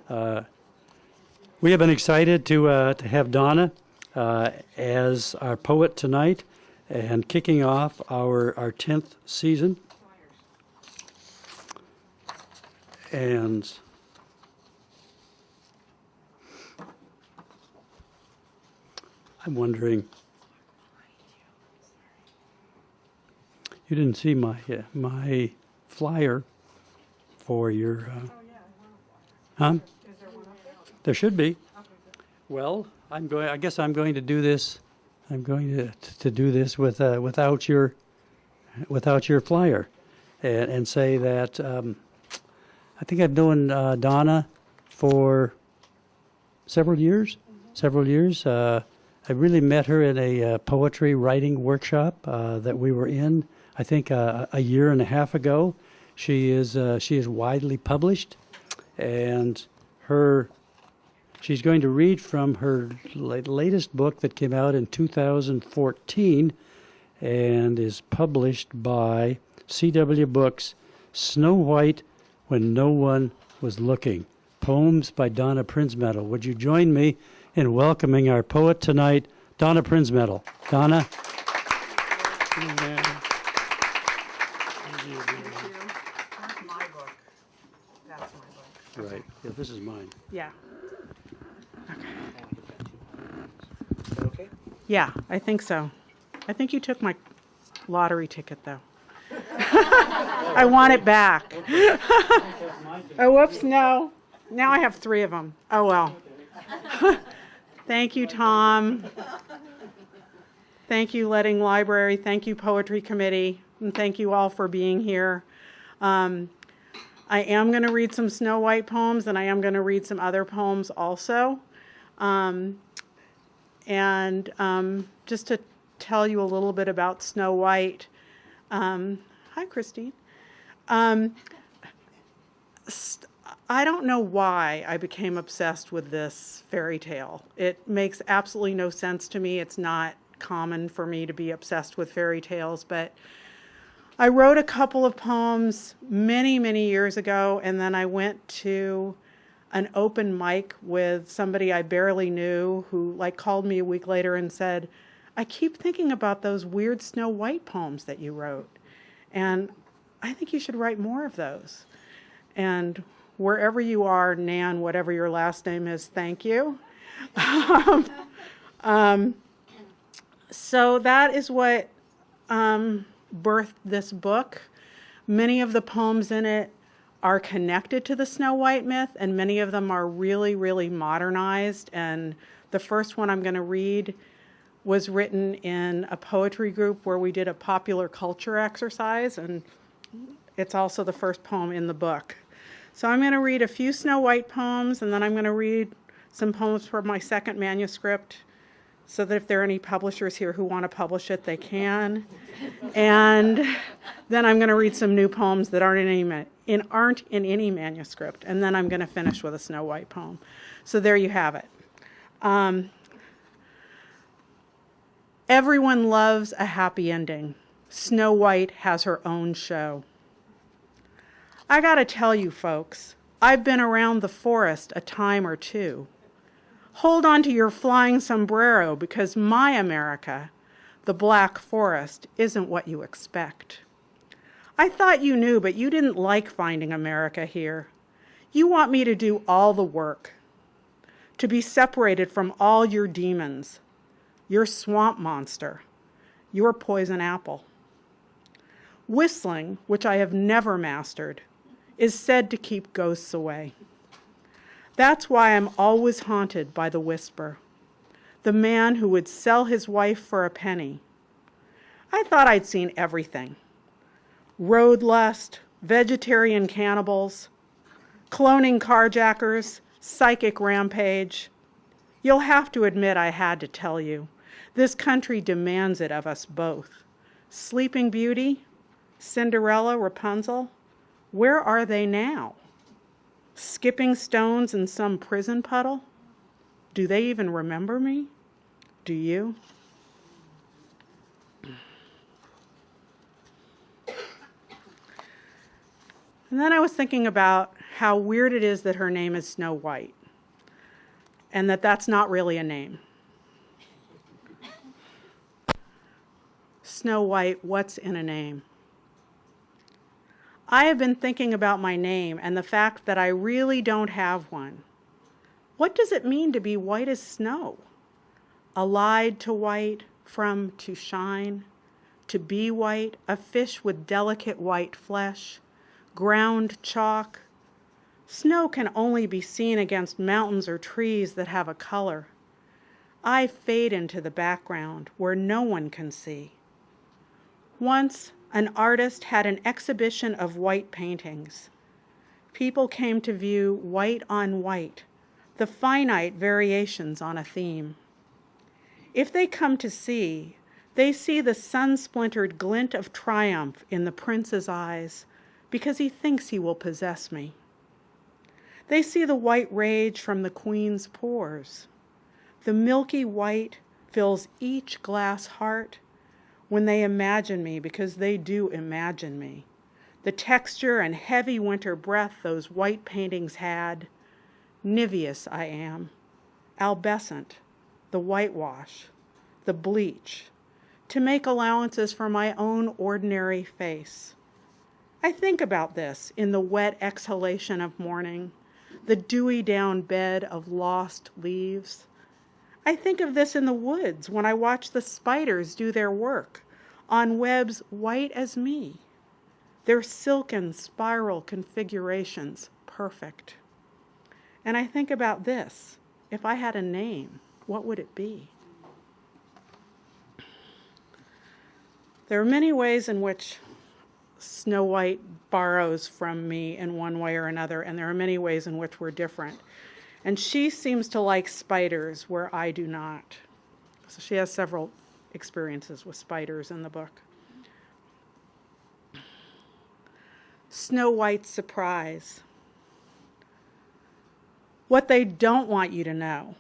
We have been excited to have Donna as our poet tonight and kicking off our 10th season. And I'm wondering, you didn't see my flyer for your, huh? There should be. Well, I guess I'm going to do this. I'm going to do this without your flyer, and say that I think I've known Donna for several years. I really met her in a poetry writing workshop that we were in, I think a year and a half ago. She is widely published, and she's going to read from her latest book that came out in 2014 and is published by C.W. Books, Snow White When No One Was Looking. Poems by Donna Prinzmetal. Would you join me in welcoming our poet tonight, Donna Prinzmetal? Donna? Thank you. That's my book. That's my book. Right. Yeah, this is mine. Yeah. Okay. Yeah, I think so. I think you took my lottery ticket, though. I want it back. Oh, whoops, no. Now I have 3 of them. Oh, well. Thank you, Tom. Thank you, Letting Library. Thank you, Poetry Committee. And thank you all for being here. I am going to read some Snow White poems, and I am going to read some other poems also. Just to tell you a little bit about Snow White. Hi, Christine. I don't know why I became obsessed with this fairy tale. It makes absolutely no sense to me. It's not common for me to be obsessed with fairy tales, but I wrote a couple of poems many, many years ago, and then I went to an open mic with somebody I barely knew who called me a week later and said, I keep thinking about those weird Snow White poems that you wrote, and I think you should write more of those. And wherever you are, Nan, whatever your last name is, thank you. So that is what birthed this book. Many of the poems in it are connected to the Snow White myth, and many of them are really, really modernized. And the first one I'm going to read was written in a poetry group where we did a popular culture exercise, and it's also the first poem in the book. So I'm going to read a few Snow White poems, and then I'm going to read some poems from my second manuscript, so that if there are any publishers here who want to publish it, they can. And then I'm going to read some new poems that aren't in any manuscript, and then I'm going to finish with a Snow White poem. So there you have it. Everyone loves a happy ending. Snow White has her own show. I gotta tell you folks, I've been around the forest a time or two. Hold on to your flying sombrero, because my America, the Black Forest, isn't what you expect. I thought you knew, but you didn't like finding America here. You want me to do all the work, to be separated from all your demons, your swamp monster, your poison apple. Whistling, which I have never mastered, is said to keep ghosts away. That's why I'm always haunted by the whisper, the man who would sell his wife for a penny. I thought I'd seen everything. Road lust, vegetarian cannibals, cloning carjackers, psychic rampage. You'll have to admit I had to tell you. This country demands it of us both. Sleeping Beauty, Cinderella, Rapunzel, where are they now? Skipping stones in some prison puddle? Do they even remember me? Do you? And then I was thinking about how weird it is that her name is Snow White, and that that's not really a name. Snow White, what's in a name? I have been thinking about my name and the fact that I really don't have one. What does it mean to be white as snow? Allied to white, from to shine, to be white, a fish with delicate white flesh, ground chalk. Snow can only be seen against mountains or trees that have a color. I fade into the background where no one can see. Once, an artist had an exhibition of white paintings. People came to view white on white, the finite variations on a theme. If they come to see, they see the sun-splintered glint of triumph in the prince's eyes because he thinks he will possess me. They see the white rage from the queen's pores. The milky white fills each glass heart when they imagine me, because they do imagine me. The texture and heavy winter breath those white paintings had. Niveous I am, albescent, the whitewash, the bleach, to make allowances for my own ordinary face. I think about this in the wet exhalation of morning, the dewy down bed of lost leaves. I think of this in the woods when I watch the spiders do their work on webs white as me, their silken spiral configurations perfect. And I think about this. If I had a name, what would it be? There are many ways in which Snow White borrows from me in one way or another, and there are many ways in which we're different. And she seems to like spiders where I do not. So she has several experiences with spiders in the book. Snow White's surprise. What they don't want you to know,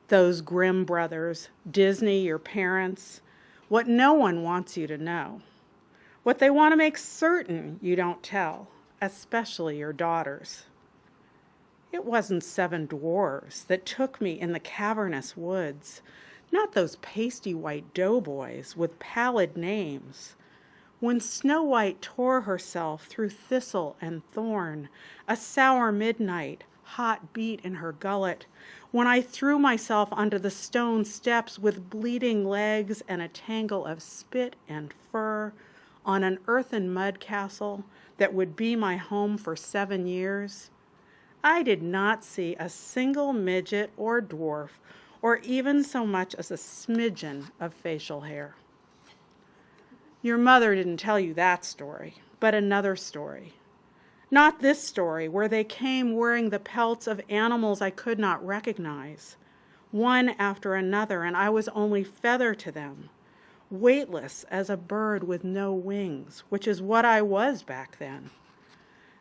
those Grimm brothers, Disney, your parents, what no one wants you to know, what they want to make certain you don't tell, especially your daughters. It wasn't 7 dwarves that took me in the cavernous woods, not those pasty white doughboys with pallid names. When Snow White tore herself through thistle and thorn, a sour midnight, hot beat in her gullet, when I threw myself onto the stone steps with bleeding legs and a tangle of spit and fur on an earthen mud castle that would be my home for 7 years, I did not see a single midget or dwarf, or even so much as a smidgen of facial hair. Your mother didn't tell you that story, but another story. Not this story, where they came wearing the pelts of animals I could not recognize, one after another, and I was only feather to them, weightless as a bird with no wings, which is what I was back then.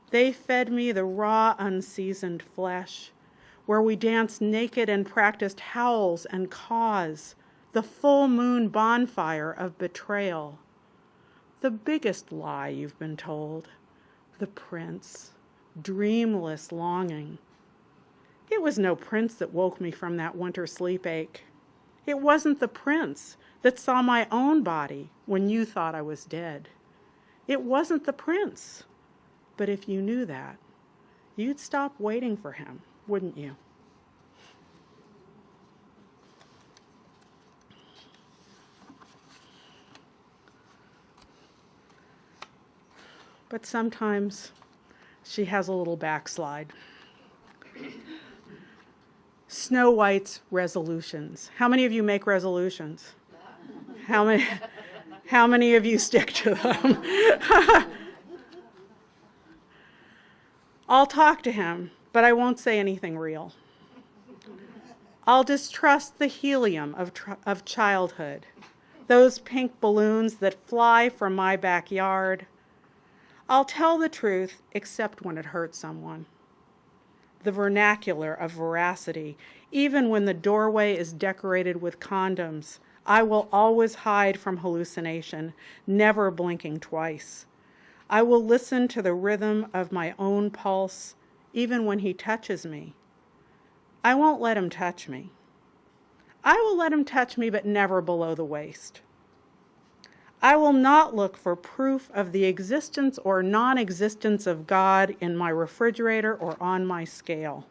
They fed me the raw, unseasoned flesh, where we danced naked and practiced howls and caws, the full moon bonfire of betrayal. The biggest lie you've been told, the prince, dreamless longing. It was no prince that woke me from that winter sleep ache. It wasn't the prince that saw my own body when you thought I was dead. It wasn't the prince. But if you knew that, you'd stop waiting for him, wouldn't you? But sometimes she has a little backslide. Snow White's resolutions. How many of you make resolutions? How many of you stick to them? I'll talk to him, but I won't say anything real. I'll distrust the helium of childhood, those pink balloons that fly from my backyard. I'll tell the truth, except when it hurts someone. The vernacular of veracity, even when the doorway is decorated with condoms, I will always hide from hallucination, never blinking twice. I will listen to the rhythm of my own pulse, even when he touches me. I won't let him touch me. I will let him touch me, but never below the waist. I will not look for proof of the existence or non-existence of God in my refrigerator or on my scale.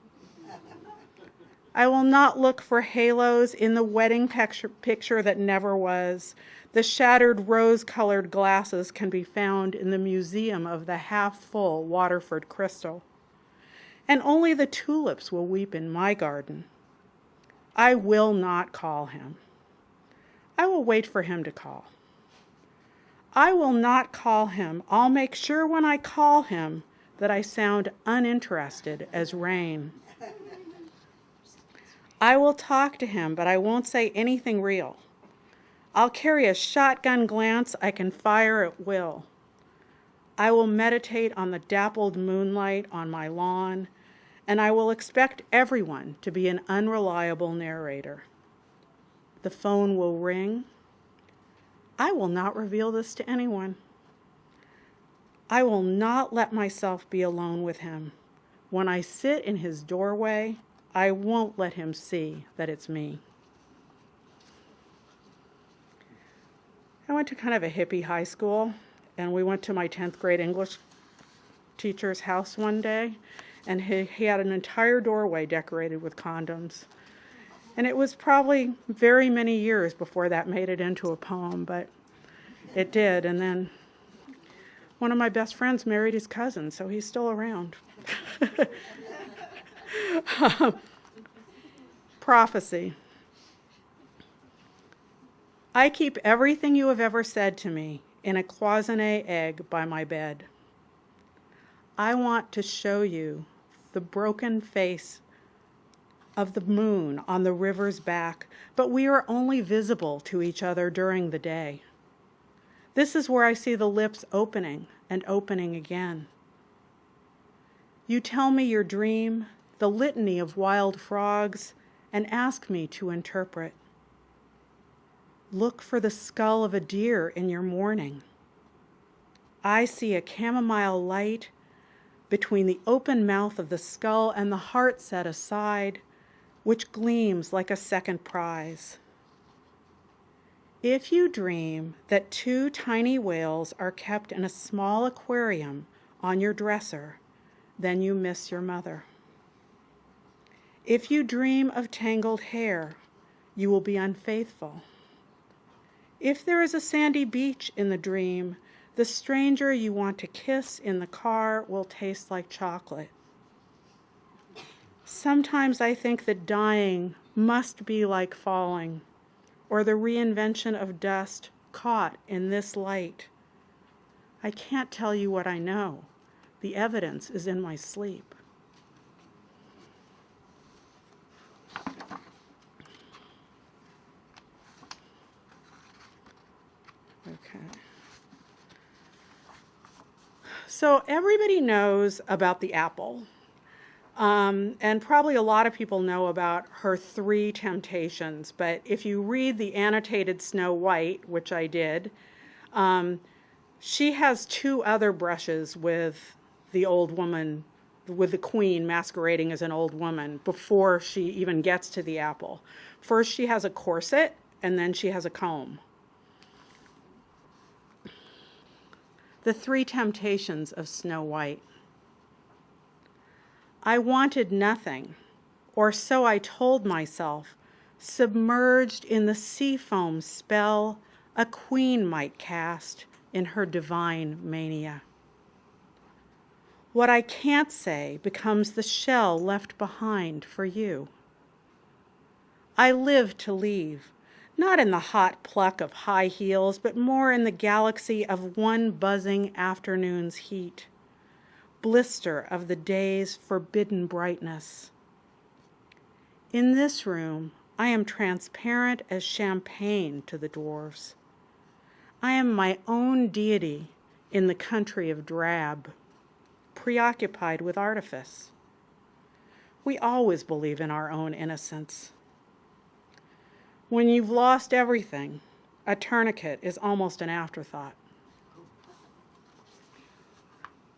I will not look for halos in the wedding picture that never was. The shattered rose-colored glasses can be found in the museum of the half-full Waterford crystal. And only the tulips will weep in my garden. I will not call him. I will wait for him to call. I will not call him. I'll make sure when I call him that I sound uninterested as rain. I will talk to him, but I won't say anything real. I'll carry a shotgun glance I can fire at will. I will meditate on the dappled moonlight on my lawn, and I will expect everyone to be an unreliable narrator. The phone will ring. I will not reveal this to anyone. I will not let myself be alone with him. When I sit in his doorway, I won't let him see that it's me. I went to kind of a hippie high school, and we went to my 10th grade English teacher's house one day, and he had an entire doorway decorated with condoms. And it was probably very many years before that made it into a poem, but it did. And then one of my best friends married his cousin, so he's still around. Prophecy. I keep everything you have ever said to me in a cloisonné egg by my bed. I want to show you the broken face of the moon on the river's back, but we are only visible to each other during the day. This is where I see the lips opening and opening again. You tell me your dream, the litany of wild frogs, and ask me to interpret. Look for the skull of a deer in your morning. I see a chamomile light between the open mouth of the skull and the heart set aside, which gleams like a second prize. If you dream that 2 tiny whales are kept in a small aquarium on your dresser, then you miss your mother. If you dream of tangled hair, you will be unfaithful. If there is a sandy beach in the dream, the stranger you want to kiss in the car will taste like chocolate. Sometimes I think that dying must be like falling, or the reinvention of dust caught in this light. I can't tell you what I know. The evidence is in my sleep. Okay. So everybody knows about the apple. And probably a lot of people know about her 3 temptations, but if you read the annotated Snow White, which I did, she has 2 other brushes with the old woman, with the queen masquerading as an old woman before she even gets to the apple. First she has a corset, and then she has a comb. The 3 temptations of Snow White. I wanted nothing, or so I told myself, submerged in the sea foam spell a queen might cast in her divine mania. What I can't say becomes the shell left behind for you. I live to leave, not in the hot pluck of high heels, but more in the galaxy of one buzzing afternoon's heat. Blister of the day's forbidden brightness. In this room, I am transparent as champagne to the dwarves. I am my own deity in the country of drab, preoccupied with artifice. We always believe in our own innocence. When you've lost everything, a tourniquet is almost an afterthought.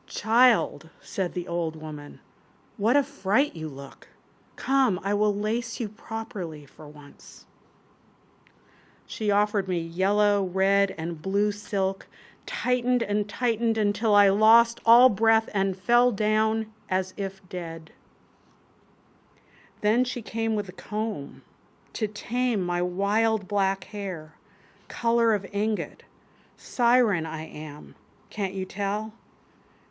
Child, said the old woman, What a fright you look. Come, I will lace you properly for once. She offered me yellow, red, and blue silk, tightened and tightened until I lost all breath and fell down as if dead. Then she came with a comb to tame my wild black hair, color of ingot. Siren I am, can't you tell?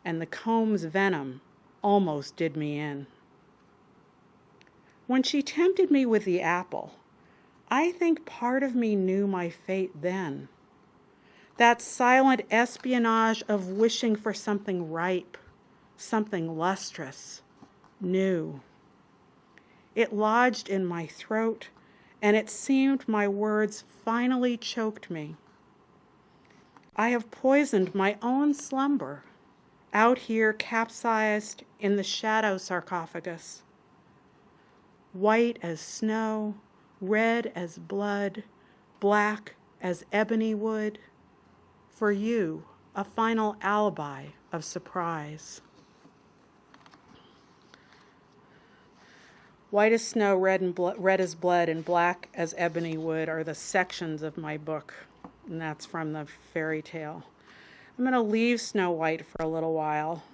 And the comb's venom almost did me in. When she tempted me with the apple, I think part of me knew my fate then. That silent espionage of wishing for something ripe, something lustrous, new. It lodged in my throat, and it seemed my words finally choked me. I have poisoned my own slumber, out here capsized in the shadow sarcophagus. White as snow, red as blood, black as ebony wood, for you, a final alibi of surprise. White as snow, red as blood, and black as ebony wood are the sections of my book, and that's from the fairy tale. I'm going to leave Snow White for a little while.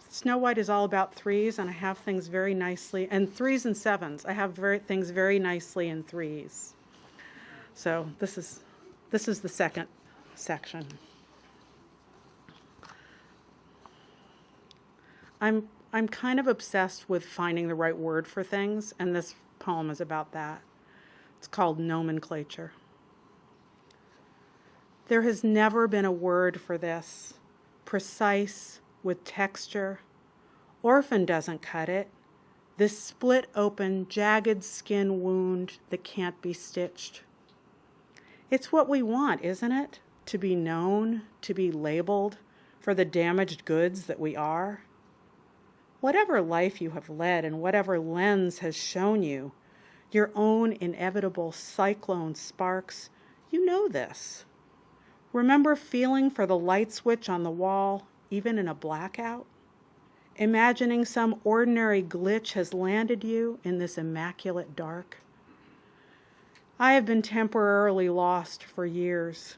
Snow White is all about threes, and I have things very nicely, and threes and sevens. I have things very nicely in threes. So this is the second section. I'm kind of obsessed with finding the right word for things, and this poem is about that. It's called Nomenclature. There has never been a word for this, precise, with texture. Orphan doesn't cut it. This split open, jagged skin wound that can't be stitched. It's what we want, isn't it? To be known, to be labeled for the damaged goods that we are. Whatever life you have led and whatever lens has shown you, your own inevitable cyclone sparks, you know this. Remember feeling for the light switch on the wall, even in a blackout? Imagining some ordinary glitch has landed you in this immaculate dark? I have been temporarily lost for years.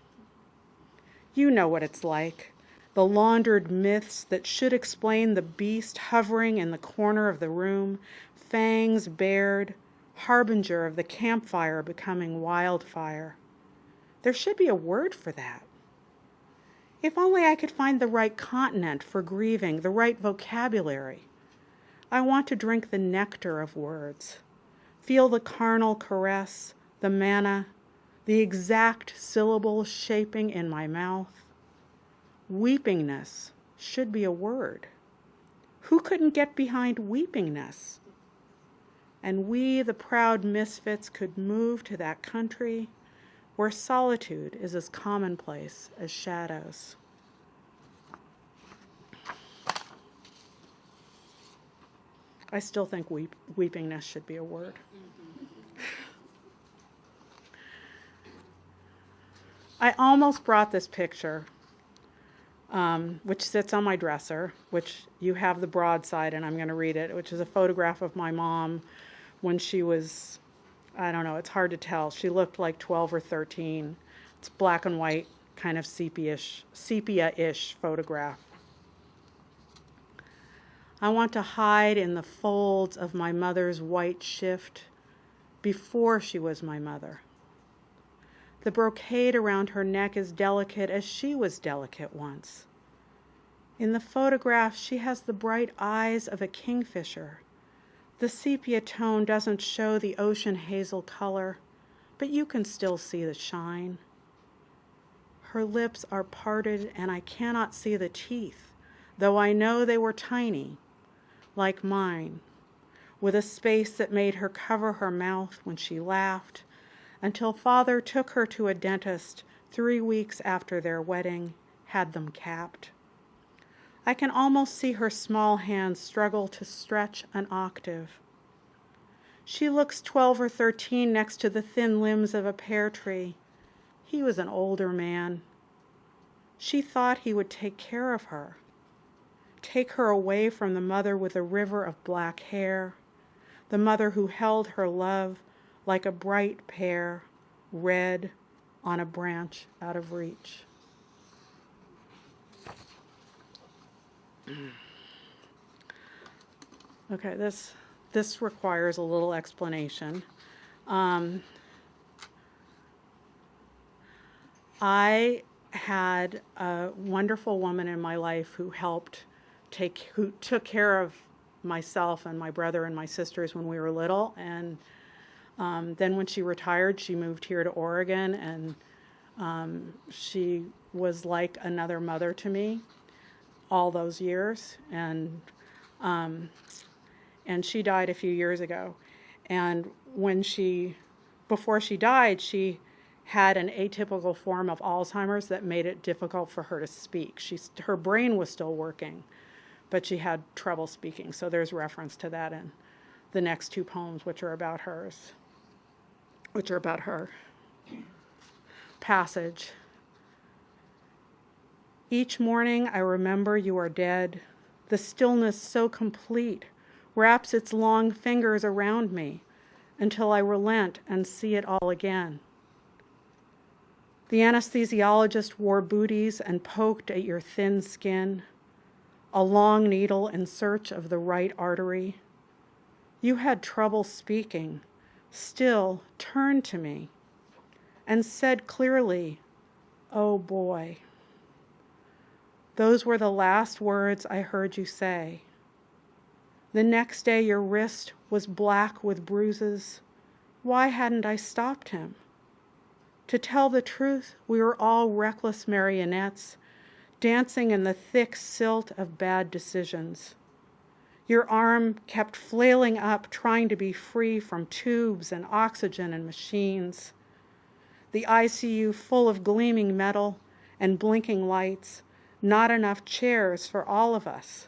You know what it's like. The laundered myths that should explain the beast hovering in the corner of the room, fangs bared, harbinger of the campfire becoming wildfire. There should be a word for that. If only I could find the right continent for grieving, the right vocabulary. I want to drink the nectar of words, feel the carnal caress, the manna, the exact syllables shaping in my mouth. Weepingness should be a word. Who couldn't get behind weepingness? And we, the proud misfits, could move to that country where solitude is as commonplace as shadows. I still think weepingness should be a word. I almost brought this picture, which sits on my dresser, which you have the broadside, and I'm going to read it, which is a photograph of my mom when she was, I don't know, it's hard to tell. She looked like 12 or 13. It's black and white, kind of sepia-ish photograph. I want to hide in the folds of my mother's white shift before she was my mother. The brocade around her neck is delicate as she was delicate once. In the photograph, she has the bright eyes of a kingfisher. The sepia tone doesn't show the ocean hazel color, but you can still see the shine. Her lips are parted and I cannot see the teeth, though I know they were tiny, like mine, with a space that made her cover her mouth when she laughed, until Father took her to a dentist 3 weeks after their wedding, had them capped. I can almost see her small hands struggle to stretch an octave. She looks 12 or 13 next to the thin limbs of a pear tree. He was an older man. She thought he would take care of her, take her away from the mother with a river of black hair, the mother who held her love like a bright pear, red on a branch out of reach. Okay, this requires a little explanation. I had a wonderful woman in my life who took care of myself and my brother and my sisters when we were little, and then when she retired, she moved here to Oregon, and she was like another mother to me all those years, and she died a few years ago. And before she died, she had an atypical form of Alzheimer's that made it difficult for her to speak. Her brain was still working, but she had trouble speaking. So there's reference to that in the next two poems, which are about her. Passage. Each morning I remember you are dead. The stillness so complete wraps its long fingers around me until I relent and see it all again. The anesthesiologist wore booties and poked at your thin skin, a long needle in search of the right artery. You had trouble speaking, still turned to me and said clearly, "Oh boy." Those were the last words I heard you say. The next day your wrist was black with bruises. Why hadn't I stopped him? To tell the truth, we were all reckless marionettes, dancing in the thick silt of bad decisions. Your arm kept flailing up, trying to be free from tubes and oxygen and machines. The ICU full of gleaming metal and blinking lights, not enough chairs for all of us.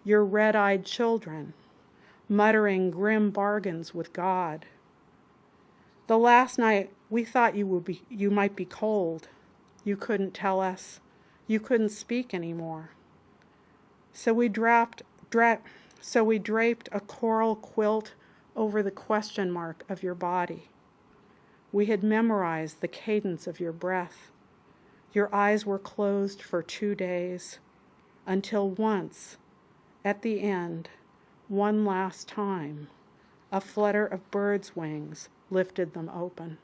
Your red-eyed children, muttering grim bargains with God. The last night, we thought you might be cold. You couldn't tell us. You couldn't speak anymore. So we draped a coral quilt over the question mark of your body. We had memorized the cadence of your breath. Your eyes were closed for 2 days, until once, at the end, one last time, a flutter of birds' wings lifted them open.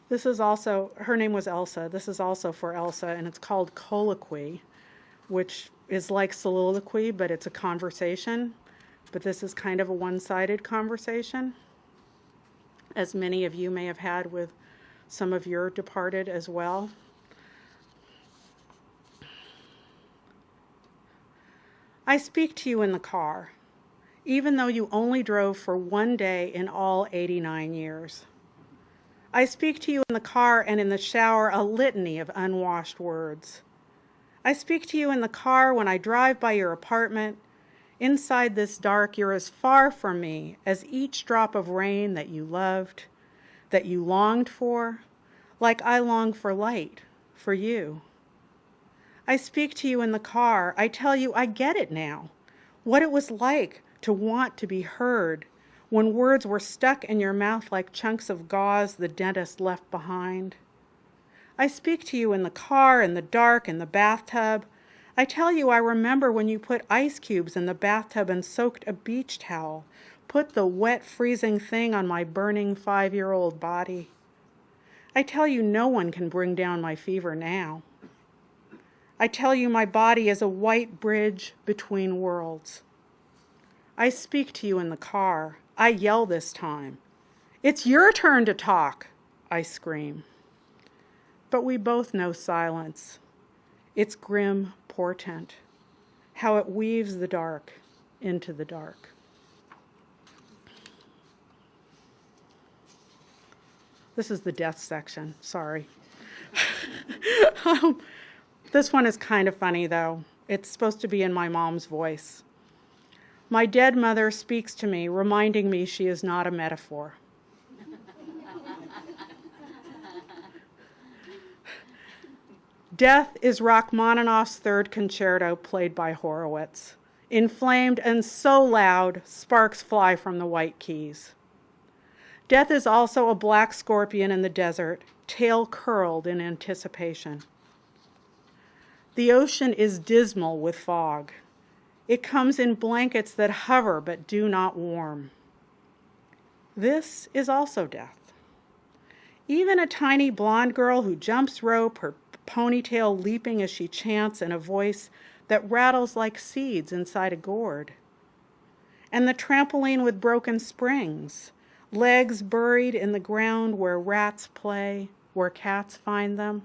This is also, her name was Elsa. This is also for Elsa, and it's called Colloquy, which is like soliloquy, but it's a conversation. But this is kind of a one-sided conversation, as many of you may have had with some of your departed as well. I speak to you in the car, even though you only drove for 1 day in all 89 years. I speak to you in the car and in the shower a litany of unwashed words. I speak to you in the car when I drive by your apartment. Inside this dark, you're as far from me as each drop of rain that you loved, that you longed for, like I long for light, for you. I speak to you in the car. I tell you I get it now, what it was like to want to be heard when words were stuck in your mouth like chunks of gauze the dentist left behind. I speak to you in the car, in the dark, in the bathtub. I tell you I remember when you put ice cubes in the bathtub and soaked a beach towel, put the wet, freezing thing on my burning 5-year-old body. I tell you no one can bring down my fever now. I tell you my body is a white bridge between worlds. I speak to you in the car. I yell this time. It's your turn to talk, I scream. But we both know silence. Its grim portent, how it weaves the dark into the dark. This is the death section, sorry. This one is kind of funny, though. It's supposed to be in my mom's voice. My dead mother speaks to me, reminding me she is not a metaphor. Death is Rachmaninoff's third concerto played by Horowitz. Inflamed and so loud, sparks fly from the white keys. Death is also a black scorpion in the desert, tail curled in anticipation. The ocean is dismal with fog. It comes in blankets that hover but do not warm. This is also death. Even a tiny blonde girl who jumps rope, her ponytail leaping as she chants in a voice that rattles like seeds inside a gourd. And the trampoline with broken springs, legs buried in the ground where rats play, where cats find them.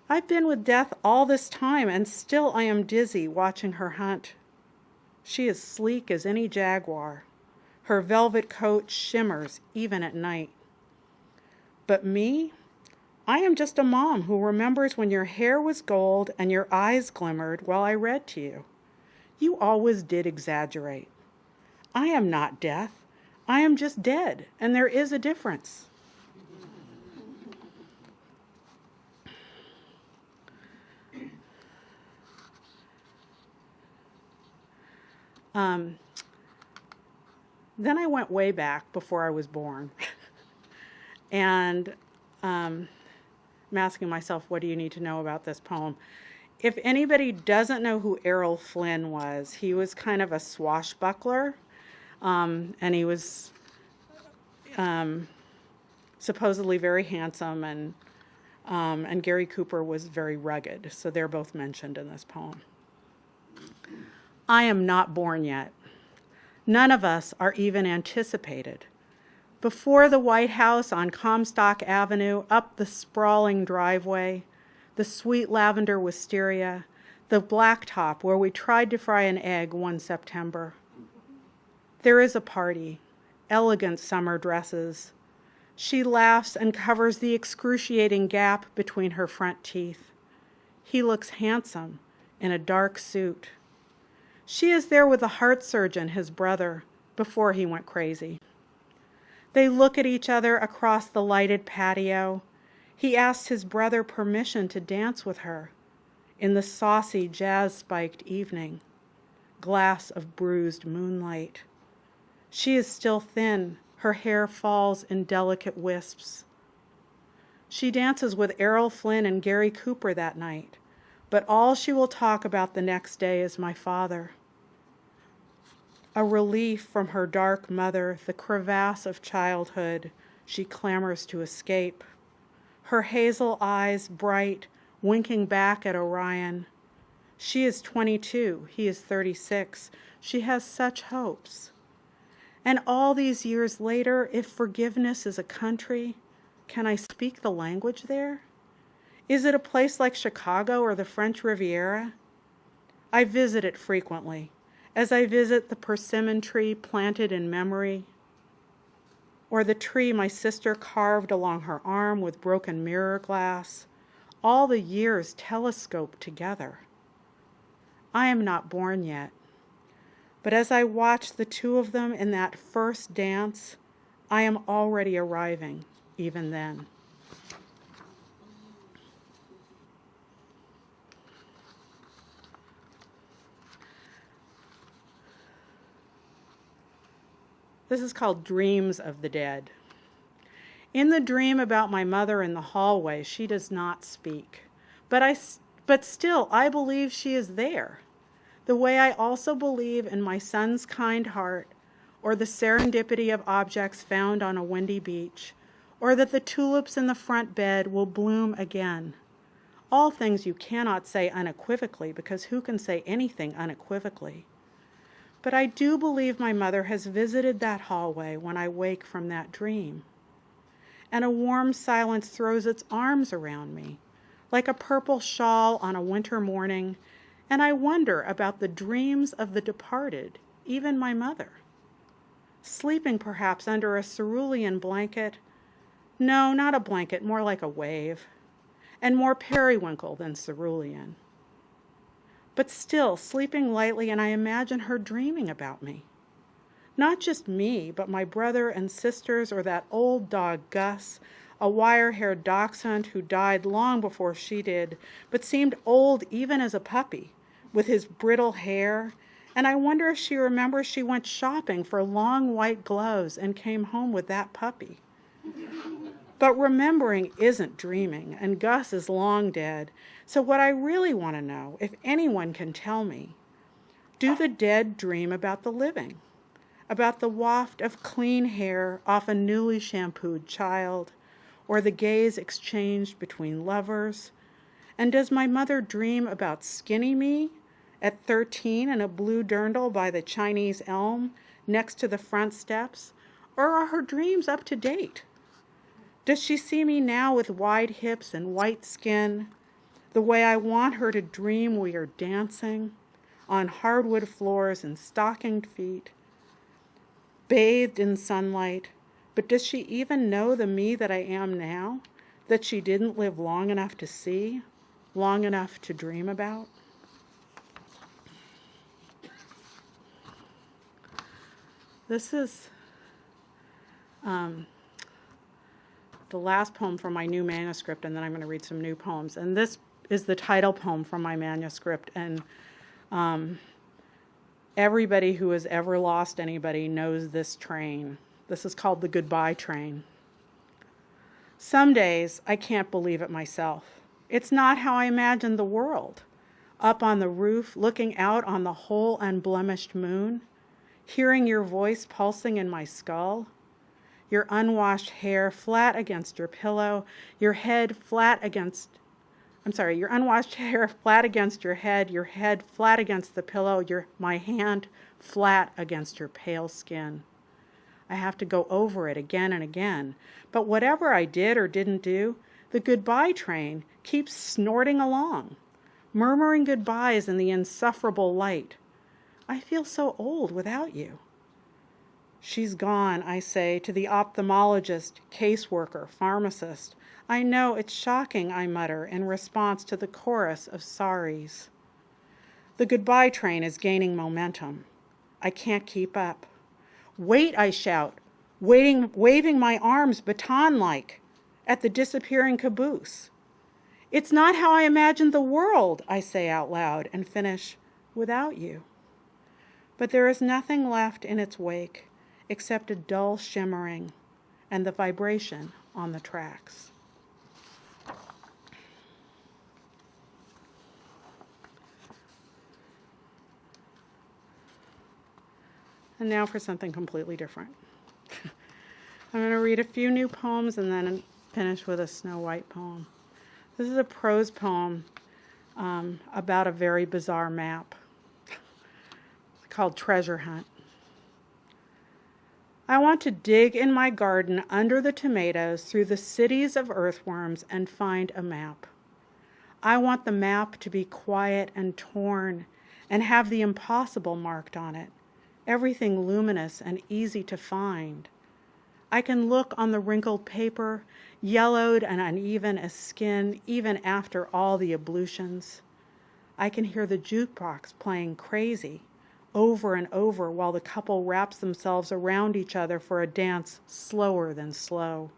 I've been with death all this time, and still I am dizzy watching her hunt. She is sleek as any jaguar. Her velvet coat shimmers even at night. But me? I am just a mom who remembers when your hair was gold and your eyes glimmered while I read to you. You always did exaggerate. I am not death. I am just dead, and there is a difference. Then I went way back before I was born. And I'm asking myself, what do you need to know about this poem? If anybody doesn't know who Errol Flynn was, he was kind of a swashbuckler, and he was supposedly very handsome, and Gary Cooper was very rugged, so they're both mentioned in this poem. I am not born yet. None of us are even anticipated. Before the White House on Comstock Avenue, up the sprawling driveway, the sweet lavender wisteria, the blacktop where we tried to fry an egg one September. There is a party, elegant summer dresses. She laughs and covers the excruciating gap between her front teeth. He looks handsome in a dark suit. She is there with the heart surgeon, his brother, before he went crazy. They look at each other across the lighted patio. He asks his brother permission to dance with her in the saucy jazz-spiked evening, glass of bruised moonlight. She is still thin. Her hair falls in delicate wisps. She dances with Errol Flynn and Gary Cooper that night, but all she will talk about the next day is my father. A relief from her dark mother, the crevasse of childhood she clamors to escape. Her hazel eyes bright, winking back at Orion. She is 22, he is 36. She has such hopes. And all these years later, if forgiveness is a country, can I speak the language there? Is it a place like Chicago or the French Riviera? I visit it frequently, as I visit the persimmon tree planted in memory, or the tree my sister carved along her arm with broken mirror glass, all the years telescoped together. I am not born yet, but as I watch the two of them in that first dance, I am already arriving, even then. This is called Dreams of the Dead. In the dream about my mother in the hallway, she does not speak, but still I believe she is there, the way I also believe in my son's kind heart, or the serendipity of objects found on a windy beach, or that the tulips in the front bed will bloom again. All things you cannot say unequivocally, because who can say anything unequivocally? But I do believe my mother has visited that hallway when I wake from that dream. And a warm silence throws its arms around me, like a purple shawl on a winter morning, and I wonder about the dreams of the departed, even my mother. Sleeping perhaps under a cerulean blanket. No, not a blanket, more like a wave, and more periwinkle than cerulean. but still sleeping lightly, and I imagine her dreaming about me. Not just me, but my brother and sisters, or that old dog Gus, a wire-haired dachshund who died long before she did, but seemed old even as a puppy, with his brittle hair, and I wonder if she remembers she went shopping for long white gloves and came home with that puppy. But remembering isn't dreaming, and Gus is long dead, so what I really want to know, if anyone can tell me, do the dead dream about the living? About the waft of clean hair off a newly shampooed child, or the gaze exchanged between lovers? And does my mother dream about skinny me at 13 in a blue dirndl by the Chinese elm next to the front steps, or are her dreams up to date? Does she see me now with wide hips and white skin, the way I want her to dream we are dancing on hardwood floors and stockinged feet, bathed in sunlight? But does she even know the me that I am now, that she didn't live long enough to see, long enough to dream about? This is the last poem from my new manuscript, and then I'm going to read some new poems. And this is the title poem from my manuscript, and everybody who has ever lost anybody knows this train. This is called the Goodbye Train. Some days I can't believe it myself. It's not how I imagined the world. Up on the roof, looking out on the whole unblemished moon, hearing your voice pulsing in my skull, your unwashed hair flat against your pillow, your unwashed hair flat against your head flat against the pillow, my hand flat against your pale skin. I have to go over it again and again, but whatever I did or didn't do, the goodbye train keeps snorting along, murmuring goodbyes in the insufferable light. I feel so old without you. She's gone, I say, to the ophthalmologist, caseworker, pharmacist. I know it's shocking, I mutter, in response to the chorus of sorries. The goodbye train is gaining momentum. I can't keep up. Wait, I shout, waving my arms baton-like at the disappearing caboose. It's not how I imagined the world, I say out loud, and finish, without you. But there is nothing left in its wake except a dull shimmering and the vibration on the tracks. And now for something completely different. I'm going to read a few new poems and then finish with a Snow White poem. This is a prose poem about a very bizarre map called Treasure Hunt. I want to dig in my garden under the tomatoes through the cities of earthworms and find a map. I want the map to be quiet and torn and have the impossible marked on it, everything luminous and easy to find. I can look on the wrinkled paper, yellowed and uneven as skin, even after all the ablutions. I can hear the jukebox playing Crazy over and over while the couple wraps themselves around each other for a dance slower than slow.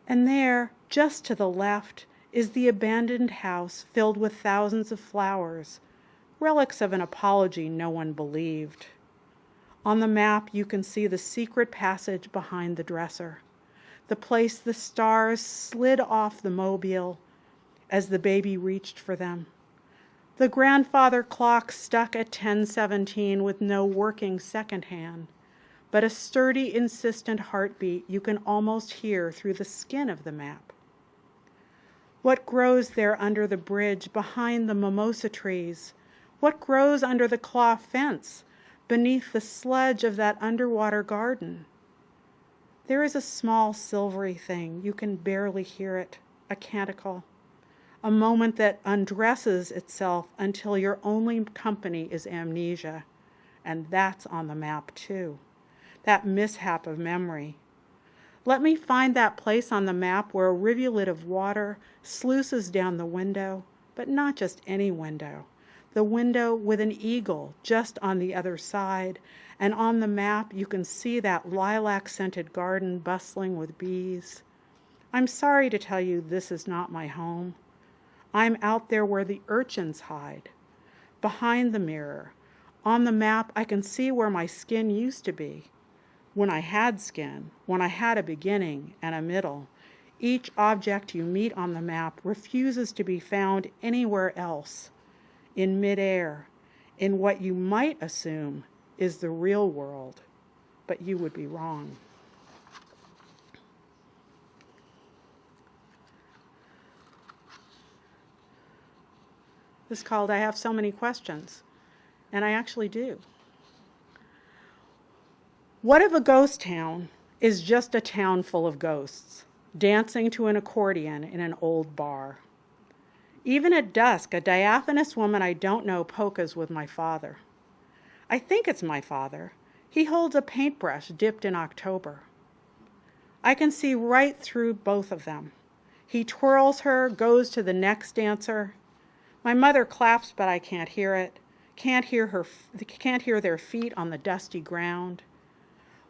And there, just to the left, is the abandoned house filled with thousands of flowers, relics of an apology no one believed. On the map, you can see the secret passage behind the dresser, the place the stars slid off the mobile as the baby reached for them. The grandfather clock stuck at 10:17 with no working second hand, but a sturdy, insistent heartbeat you can almost hear through the skin of the map. What grows there under the bridge, behind the mimosa trees? What grows under the claw fence, beneath the sludge of that underwater garden? There is a small silvery thing, you can barely hear it, a canticle. A moment that undresses itself until your only company is amnesia. And that's on the map too. That mishap of memory. Let me find that place on the map where a rivulet of water sluices down the window, but not just any window. the window with an eagle just on the other side, and on the map you can see that lilac-scented garden bustling with bees. I'm sorry to tell you this is not my home. I'm out there where the urchins hide, behind the mirror. On the map I can see where my skin used to be. When I had skin, when I had a beginning and a middle. Each object you meet on the map refuses to be found anywhere else, in midair, in what you might assume is the real world, but you would be wrong. This is called I Have So Many Questions, and I actually do. What if a ghost town is just a town full of ghosts, dancing to an accordion in an old bar? Even at dusk, a diaphanous woman I don't know polkas with my father. I think it's my father. He holds a paintbrush dipped in October. I can see right through both of them. He twirls her, goes to the next dancer. My mother claps, but I can't hear it. Can't hear their feet on the dusty ground.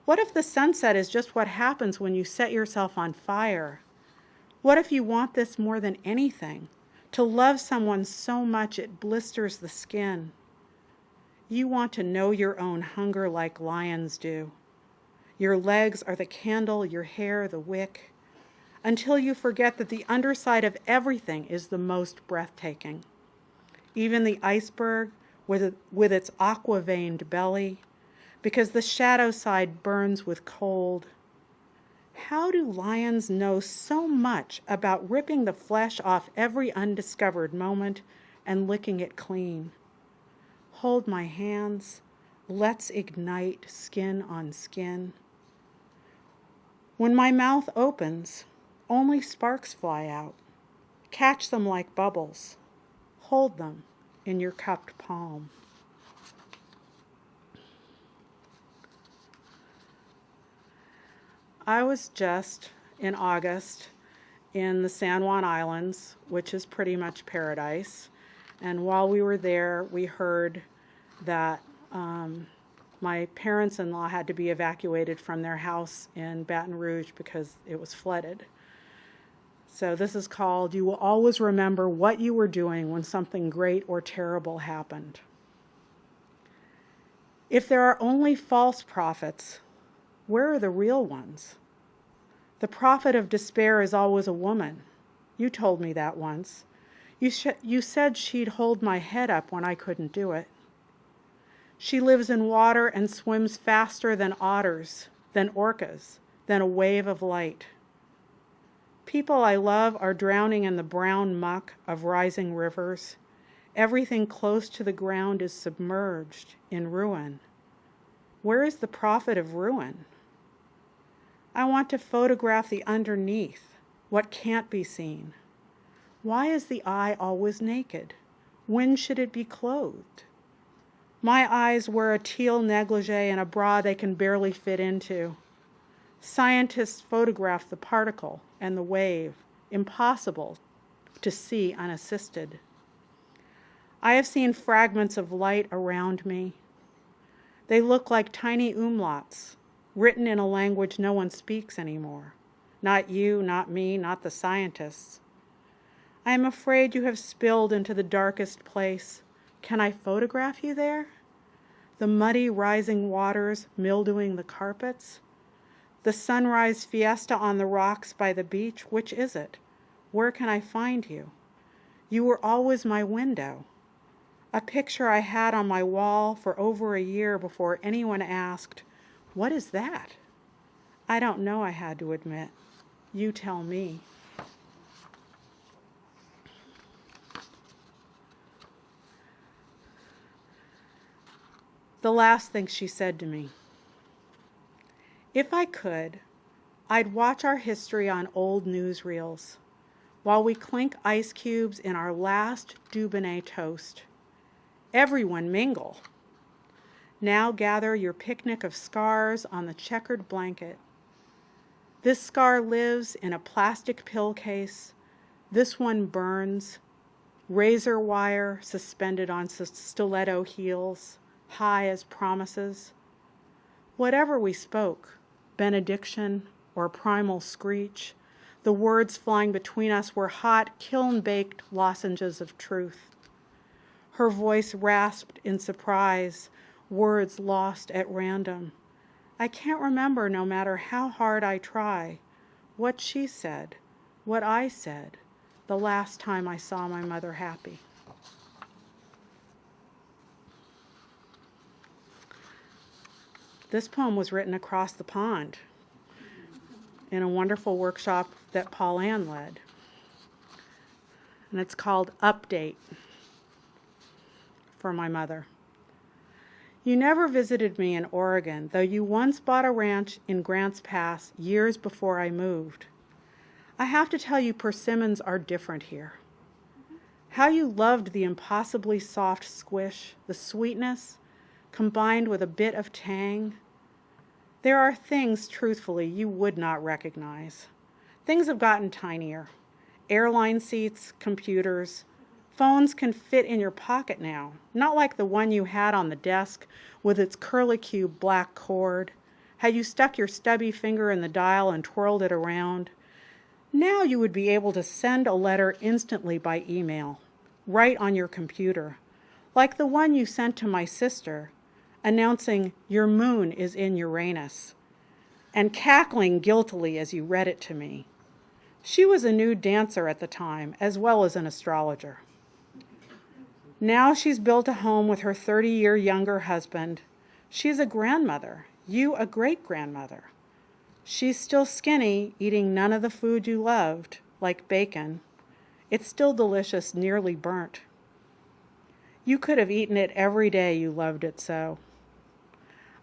What if the sunset is just what happens when you set yourself on fire? What if you want this more than anything? To love someone so much it blisters the skin. You want to know your own hunger like lions do. Your legs are the candle, your hair the wick, until you forget that the underside of everything is the most breathtaking. Even the iceberg with its aqua-veined belly, because the shadow side burns with cold. How do lions know so much about ripping the flesh off every undiscovered moment and licking it clean? Hold my hands. Let's ignite skin on skin. When my mouth opens, only sparks fly out. Catch them like bubbles. Hold them in your cupped palm. I was just in August in the San Juan Islands, which is pretty much paradise. And while we were there, we heard that my parents-in-law had to be evacuated from their house in Baton Rouge because it was flooded. So this is called, You Will Always Remember What You Were Doing When Something Great or Terrible Happened. If there are only false prophets, where are the real ones? The prophet of despair is always a woman. You told me that once. You said she'd hold my head up when I couldn't do it. She lives in water and swims faster than otters, than orcas, than a wave of light. People I love are drowning in the brown muck of rising rivers. Everything close to the ground is submerged in ruin. Where is the prophet of ruin? I want to photograph the underneath, what can't be seen. Why is the eye always naked? When should it be clothed? My eyes wear a teal negligee and a bra they can barely fit into. Scientists photograph the particle and the wave, impossible to see unassisted. I have seen fragments of light around me. They look like tiny umlauts, written in a language no one speaks anymore. Not you, not me, not the scientists. I am afraid you have spilled into the darkest place. Can I photograph you there? The muddy rising waters mildewing the carpets? The sunrise fiesta on the rocks by the beach? Which is it? Where can I find you? You were always my window. A picture I had on my wall for over a year before anyone asked, "What is that?" I don't know, I had to admit. You tell me. The last thing she said to me. If I could, I'd watch our history on old newsreels while we clink ice cubes in our last Dubonnet toast. Everyone mingle. Now gather your picnic of scars on the checkered blanket. This scar lives in a plastic pill case. This one burns. razor wire suspended on stiletto heels, high as promises. Whatever we spoke, benediction or primal screech, the words flying between us were hot, kiln-baked lozenges of truth. Her voice rasped in surprise, words lost at random. I can't remember, no matter how hard I try, what she said, what I said, the last time I saw my mother happy. This poem was written across the pond in a wonderful workshop that Paul Ann led. And it's called Update for my mother. You never visited me in Oregon, though you once bought a ranch in Grants Pass years before I moved. I have to tell you, persimmons are different here. How you loved the impossibly soft squish, the sweetness, combined with a bit of tang. There are things, truthfully, you would not recognize. Things have gotten tinier. Airline seats, computers, phones can fit in your pocket now, not like the one you had on the desk with its curlicue black cord. How you stuck your stubby finger in the dial and twirled it around. Now you would be able to send a letter instantly by email, right on your computer, like the one you sent to my sister, announcing your moon is in Uranus, and cackling guiltily as you read it to me. She was a nude dancer at the time, as well as an astrologer. Now she's built a home with her 30-year younger husband. She's a grandmother, you a great-grandmother. She's still skinny, eating none of the food you loved, like bacon. It's still delicious, nearly burnt. You could have eaten it every day, you loved it so.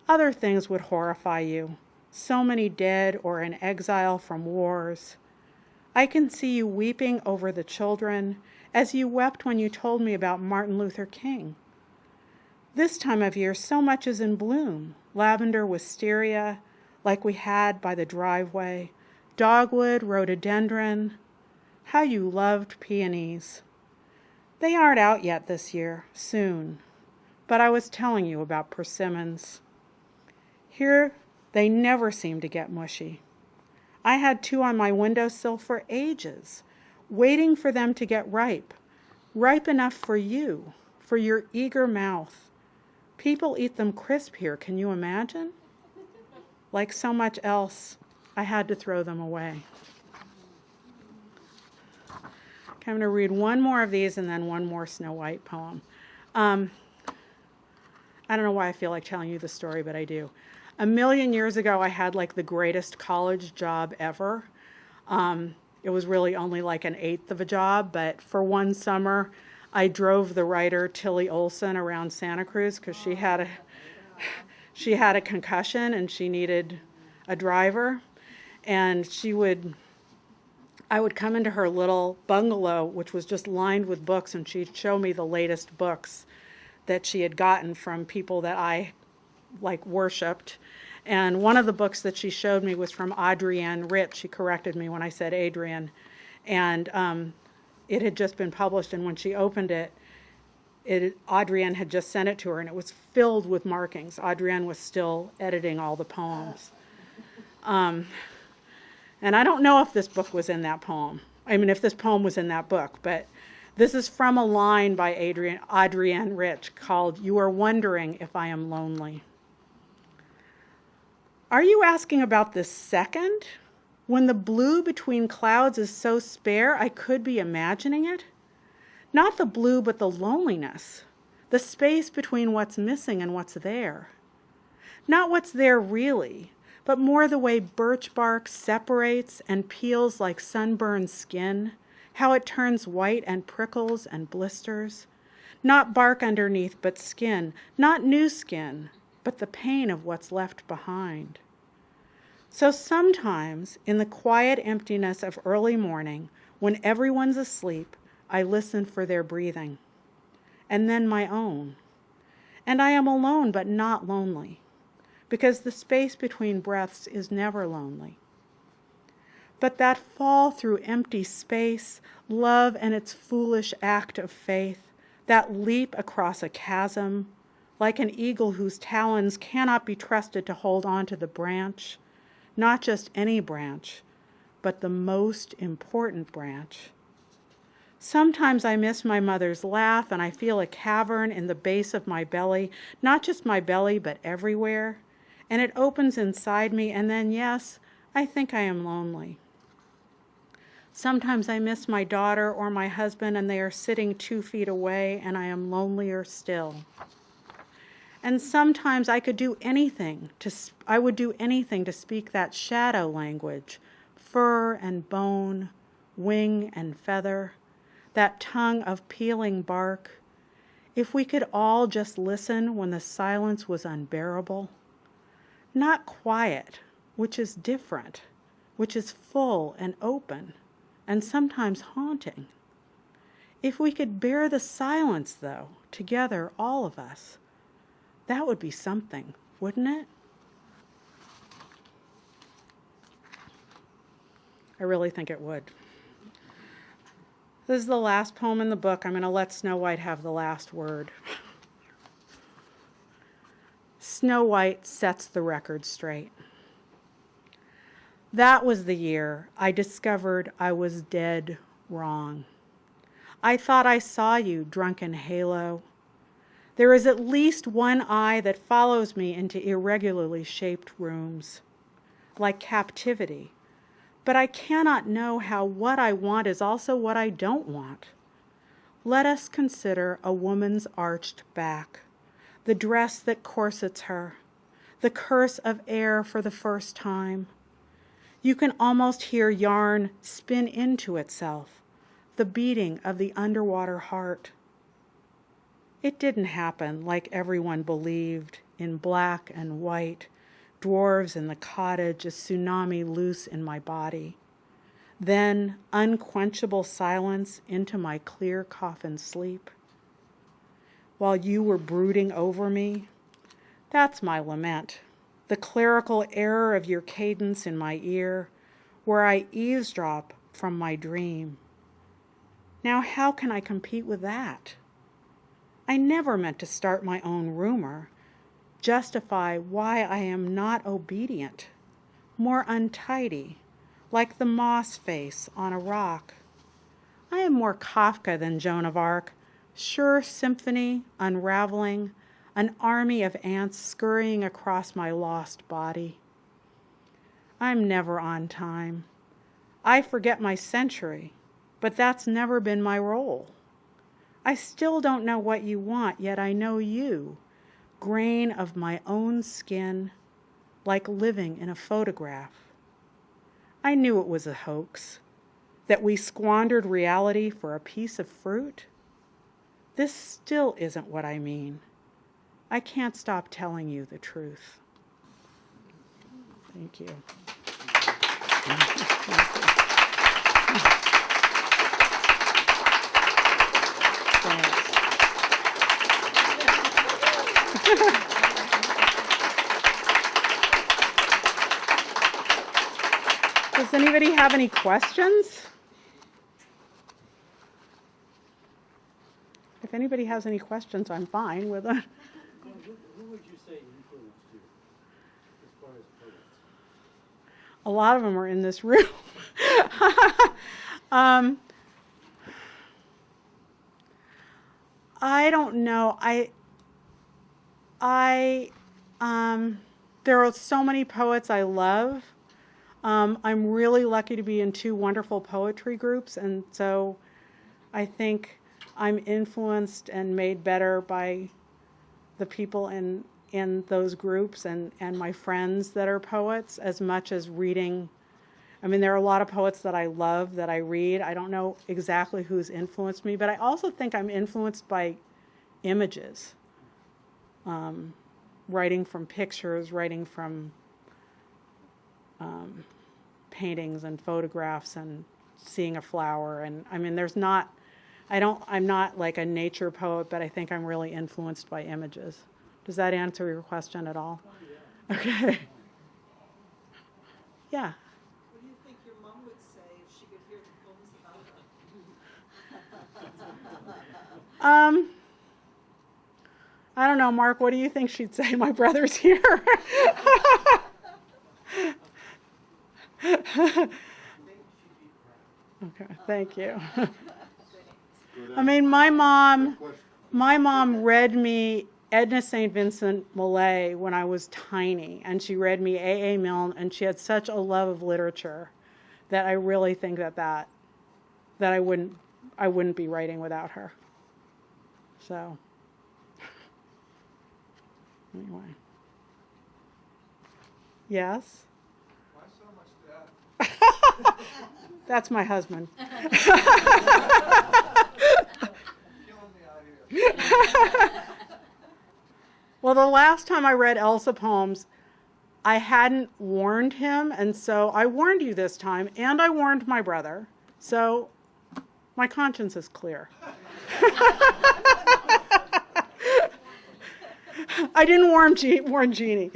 Other things would horrify you. So many dead or in exile from wars. I can see you weeping over the children as you wept when you told me about Martin Luther King. This time of year, so much is in bloom. Lavender wisteria, like we had by the driveway. Dogwood, rhododendron. How you loved peonies. They aren't out yet this year, soon. But I was telling you about persimmons. Here, they never seem to get mushy. I had 2 on my windowsill for ages, waiting for them to get ripe enough for you, for your eager mouth. People eat them crisp here, can you imagine? Like so much else, I had to throw them away. Okay, I'm going to read one more of these and then one more Snow White poem. I don't know why I feel like telling you the story, but I do. A million years ago, I had like the greatest college job ever. It was really only like an eighth of a job, but for one summer, I drove the writer Tilly Olson around Santa Cruz because she had a concussion and she needed a driver. And I would come into her little bungalow, which was just lined with books, and she'd show me the latest books that she had gotten from people that I worshipped. And one of the books that she showed me was from Adrienne Rich. She corrected me when I said Adrian. And it had just been published, and when she opened it, Adrienne had just sent it to her, and it was filled with markings. Adrienne was still editing all the poems. And I don't know if this book was in that poem. If this poem was in that book, but this is from a line by Adrienne Rich called, "You Are Wondering If I Am Lonely." Are you asking about the second? When the blue between clouds is so spare, I could be imagining it? Not the blue, but the loneliness. The space between what's missing and what's there. Not what's there really, but more the way birch bark separates and peels like sunburned skin, how it turns white and prickles and blisters. Not bark underneath, but skin. Not new skin, but the pain of what's left behind. So sometimes, in the quiet emptiness of early morning, when everyone's asleep, I listen for their breathing, and then my own. And I am alone, but not lonely, because the space between breaths is never lonely. But that fall through empty space, love and its foolish act of faith, that leap across a chasm, like an eagle whose talons cannot be trusted to hold on to the branch, not just any branch, but the most important branch. Sometimes I miss my mother's laugh and I feel a cavern in the base of my belly, not just my belly, but everywhere. And it opens inside me, and then, yes, I think I am lonely. Sometimes I miss my daughter or my husband and they are sitting 2 feet away and I am lonelier still. And sometimes I would do anything to speak that shadow language, fur and bone, wing and feather, that tongue of peeling bark. If we could all just listen when the silence was unbearable. Not quiet, which is different, which is full and open, and sometimes haunting. If we could bear the silence, though, together, all of us, that would be something, wouldn't it? I really think it would. This is the last poem in the book. I'm going to let Snow White have the last word. Snow White sets the record straight. That was the year I discovered I was dead wrong. I thought I saw you, drunken halo. There is at least one eye that follows me into irregularly shaped rooms, like captivity. But I cannot know how what I want is also what I don't want. Let us consider a woman's arched back, the dress that corsets her, the curse of air for the first time. You can almost hear yarn spin into itself, the beating of the underwater heart. It didn't happen like everyone believed, in black and white, dwarves in the cottage, a tsunami loose in my body. Then unquenchable silence into my clear coffin sleep. While you were brooding over me, that's my lament. The clerical error of your cadence in my ear, where I eavesdrop from my dream. Now how can I compete with that? I never meant to start my own rumor, justify why I am not obedient, more untidy, like the moss face on a rock. I am more Kafka than Joan of Arc, sure symphony unraveling, an army of ants scurrying across my lost body. I'm never on time. I forget my century, but that's never been my role. I still don't know what you want, yet I know you, grain of my own skin, like living in a photograph. I knew it was a hoax, that we squandered reality for a piece of fruit. This still isn't what I mean. I can't stop telling you the truth. Thank you. Does anybody have any questions? If anybody has any questions, I'm fine with it. Who would you say influenced you as far as poets? A lot of them are in this room. I don't know. There are so many poets I love. I'm really lucky to be in 2 wonderful poetry groups, and so I think I'm influenced and made better by the people in those groups and my friends that are poets, as much as reading. I mean, there are a lot of poets that I love that I read. I don't know exactly who's influenced me, but I also think I'm influenced by images. Writing from pictures, writing from paintings and photographs and seeing a flower. And I mean, I'm not like a nature poet, but I think I'm really influenced by images. Does that answer your question at all? Oh, yeah. Okay. Yeah. What do you think your mom would say if she could hear the poems about her. I don't know, Mark, what do you think she'd say? My brother's here. Okay, thank you. I mean, my mom read me Edna St. Vincent Millay when I was tiny, and she read me A. A. Milne, and she had such a love of literature that I really think that I wouldn't be writing without her. So anyway. Yes? Why so much dad? That's my husband. Killing me out here. Well, the last time I read Elsa poems, I hadn't warned him, and so I warned you this time, and I warned my brother. So my conscience is clear. I didn't warn Jeannie.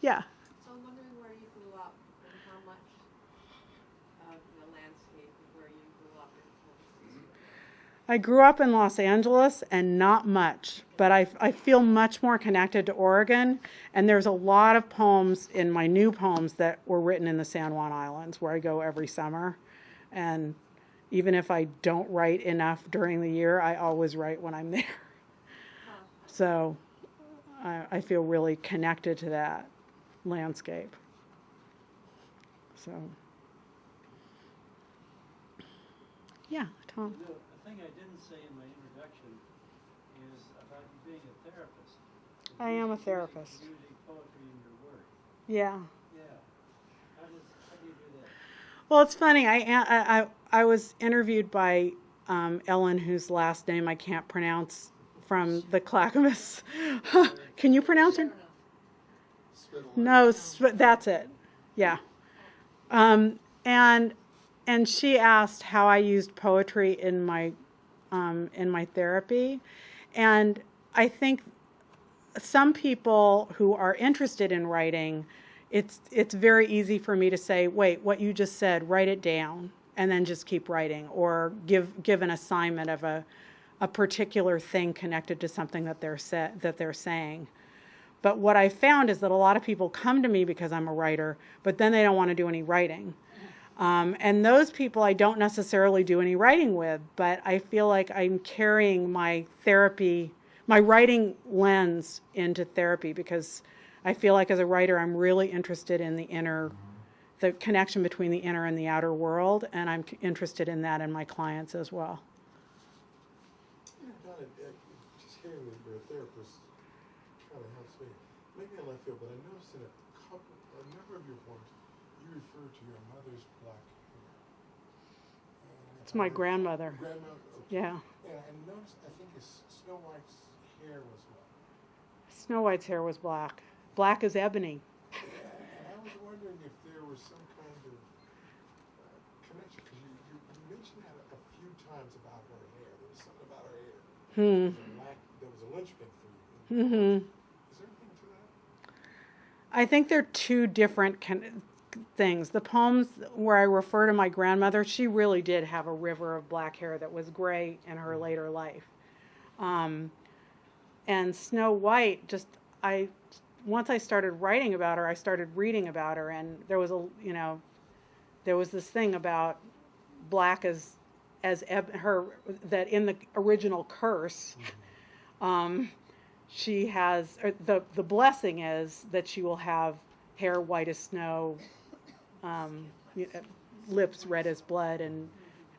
Yeah. So I'm wondering where you grew up and how much of the landscape of where you grew up influences you. I grew up in Los Angeles and not much, but I feel much more connected to Oregon, and there's a lot of poems in my new poems that were written in the San Juan Islands, where I go every summer. And even if I don't write enough during the year, I always write when I'm there. So I feel really connected to that landscape. So, yeah, Tom. You know, a thing I didn't say in my introduction is about you being a therapist. I am a therapist. Using poetry in your work. Yeah. Yeah. How do you do that? Well, it's funny. I was interviewed by Ellen, whose last name I can't pronounce, from the Clackamas. Can you pronounce her? No, that's it. Yeah. And she asked how I used poetry in my therapy, and I think some people who are interested in writing, it's very easy for me to say, wait, what you just said, write it down, and then just keep writing, or give an assignment of a particular thing connected to something that they're saying. But what I found is that a lot of people come to me because I'm a writer, but then they don't want to do any writing. And those people I don't necessarily do any writing with, but I feel like I'm carrying my writing lens into therapy, because I feel like as a writer I'm really interested in the connection between the inner and the outer world, and I'm interested in that in my clients as well. Donna, just hearing that you're a therapist kind of helps me. Maybe in left field, but I noticed in a number of your poems, you refer to your mother's black hair. It's my grandmother. Grandmother? Okay. Yeah. And I noticed, I think Snow White's hair was what? Snow White's hair was black. Black as ebony. Yeah, and I was wondering if there was some kind of connection, because you mentioned that a few times about her hair. There was something about her hair. There was a linchpin for you. Mm-hmm. Is there anything to that? I think they're two different things. The poems where I refer to my grandmother, she really did have a river of black hair that was gray in her later life. And Snow White, once I started writing about her, I started reading about her, and there was this thing about black as her, that in the original curse, she has, the blessing is that she will have hair white as snow, lips red as blood, and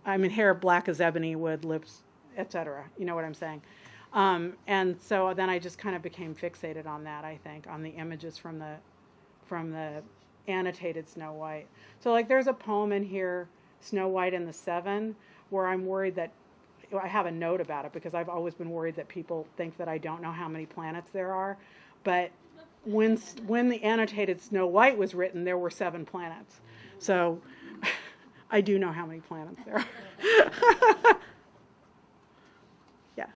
hair black as ebony wood, lips, etc. You know what I'm saying? And so then I just kind of became fixated on that, I think, on the images from the annotated Snow White. So like there's a poem in here, Snow White and the Seven, where I'm worried that, I have a note about it because I've always been worried that people think that I don't know how many planets there are. But when the annotated Snow White was written, there were 7 planets. So I do know how many planets there are.